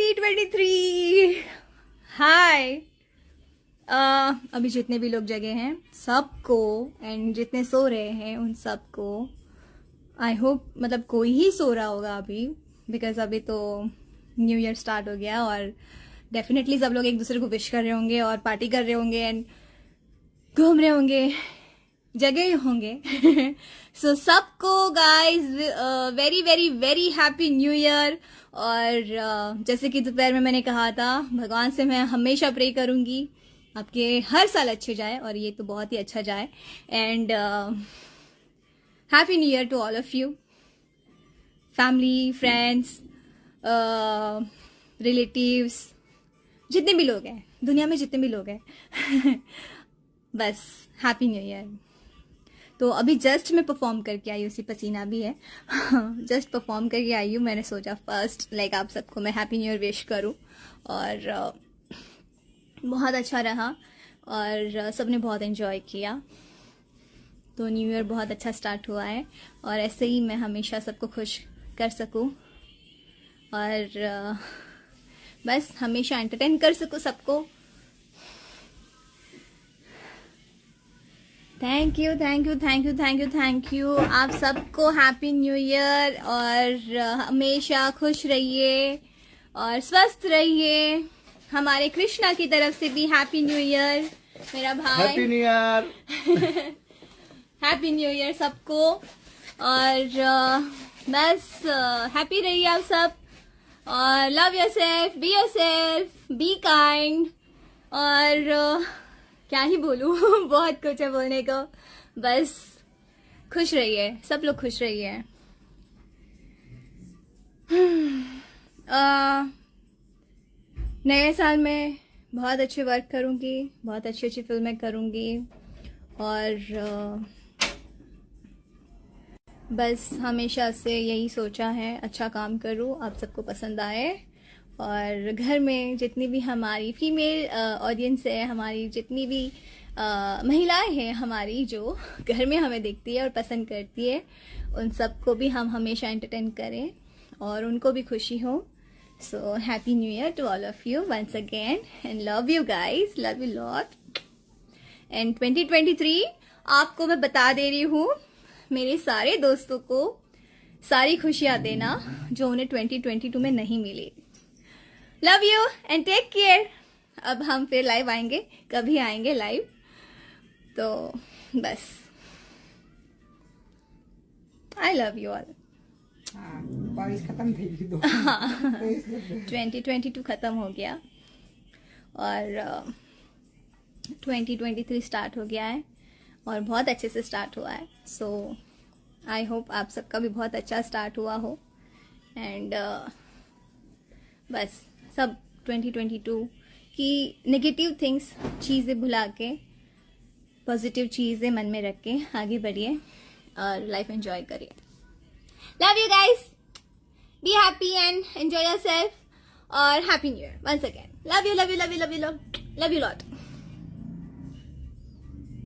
2023 हाय। अभी जितने भी लोग जगे हैं सबको, एंड जितने सो रहे हैं उन सबको, आई होप मतलब कोई ही सो रहा होगा अभी, बिकॉज अभी तो न्यू ईयर स्टार्ट हो गया और डेफिनेटली सब लोग एक दूसरे को विश कर रहे होंगे और पार्टी कर रहे होंगे एंड घूम रहे होंगे, जगह ही होंगे। सो सबको guys very very very happy new year. और जैसे कि दोपहर में मैंने कहा था, भगवान से मैं हमेशा प्रे करूंगी आपके हर साल अच्छे जाए और ये तो बहुत ही अच्छा जाए। And happy new year to all of you, family, friends, relatives, जितने भी लोग हैं दुनिया में, जितने भी लोग हैं बस हैप्पी न्यू ईयर। तो अभी जस्ट मैं परफॉर्म करके आई हूँ, उसी पसीना भी है। जस्ट परफॉर्म करके आई हूँ, मैंने सोचा फर्स्ट आप सबको मैं हैप्पी न्यू ईयर विश करूँ। और बहुत अच्छा रहा और सबने बहुत एंजॉय किया। तो न्यू ईयर बहुत अच्छा स्टार्ट हुआ है और ऐसे ही मैं हमेशा सबको खुश कर सकूँ और बस हमेशा एंटरटेन कर सकूँ सबको। Thank you thank you thank you thank you thank you. आप सबको हैप्पी न्यू ईयर और हमेशा खुश रहिए और स्वस्थ रहिए। हमारे कृष्णा की तरफ से भी हैप्पी न्यू ईयर मेरा भाई। Happy new year. Happy new year सबको। और बस हैप्पी रहिए आप सब और love yourself, be yourself, be kind. और क्या ही बोलूं बहुत कुछ है बोलने को। बस खुश रहिए, सब लोग खुश रहिए। नए साल में बहुत अच्छे वर्क करूंगी, बहुत अच्छी अच्छी फिल्में करूंगी और बस हमेशा से यही सोचा है अच्छा काम करूं, आप सबको पसंद आए। और घर में जितनी भी हमारी फीमेल ऑडियंस है, हमारी जितनी भी महिलाएं हैं हमारी, जो घर में हमें देखती है और पसंद करती है, उन सबको भी हम हमेशा एंटरटेन करें और उनको भी खुशी हो। So happy new year to all of you once again and love you guys, love you lot. And 2023 आपको मैं बता दे रही हूँ, मेरे सारे दोस्तों को सारी खुशियाँ देना जो उन्हें 2022 में नहीं मिली। Love you and take care. अब हम फिर लाइव आएंगे, कभी आएंगे लाइव, तो बस आई लव यू ऑल। बारिश खत्म थी तो 2022 खत्म हो गया और 2023 स्टार्ट हो गया है और बहुत अच्छे से स्टार्ट हुआ है। सो आई होप आप सबका भी बहुत अच्छा स्टार्ट हुआ हो। एंड बस सब 2022 की नेगेटिव थिंग्स, चीज़ें भुला के पॉजिटिव चीज़ें मन में रख के आगे बढ़िए और लाइफ एंजॉय करिए। Love you guys, be happy and enjoy yourself और happy new year once again. Love you love you love you love you love you lot.